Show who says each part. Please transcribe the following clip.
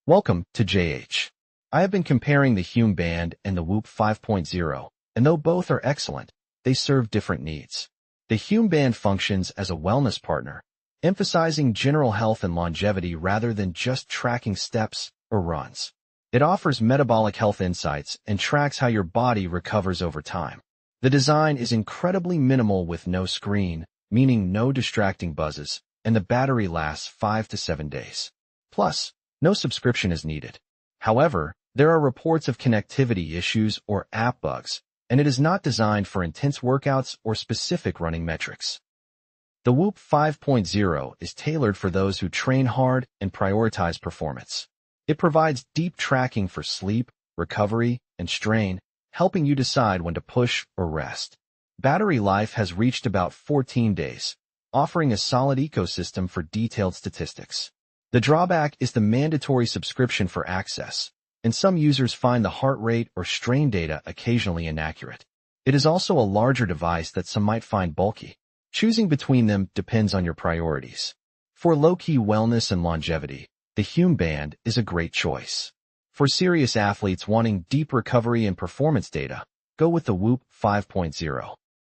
Speaker 1: Welcome to JH. I have been comparing the Hume Band and the Whoop 5.0, and though both are excellent, they serve different needs. The Hume Band functions as a wellness partner, emphasizing general health and longevity rather than just tracking steps or runs. It offers metabolic health insights and tracks how your body recovers over time. The design is incredibly minimal with no screen, meaning no distracting buzzes, and the battery lasts 5 to 7 days. Plus, no subscription is needed. However, there are reports of connectivity issues or app bugs, and it is not designed for intense workouts or specific running metrics. The Whoop 5.0 is tailored for those who train hard and prioritize performance. It provides deep tracking for sleep, recovery, and strain, helping you decide when to push or rest. Battery life has reached about 14 days, offering a solid ecosystem for detailed statistics. The drawback is the mandatory subscription for access, and some users find the heart rate or strain data occasionally inaccurate. It is also a larger device that some might find bulky. Choosing between them depends on your priorities. For low-key wellness and longevity, the Hume Band is a great choice. For serious athletes wanting deep recovery and performance data, go with the Whoop 5.0.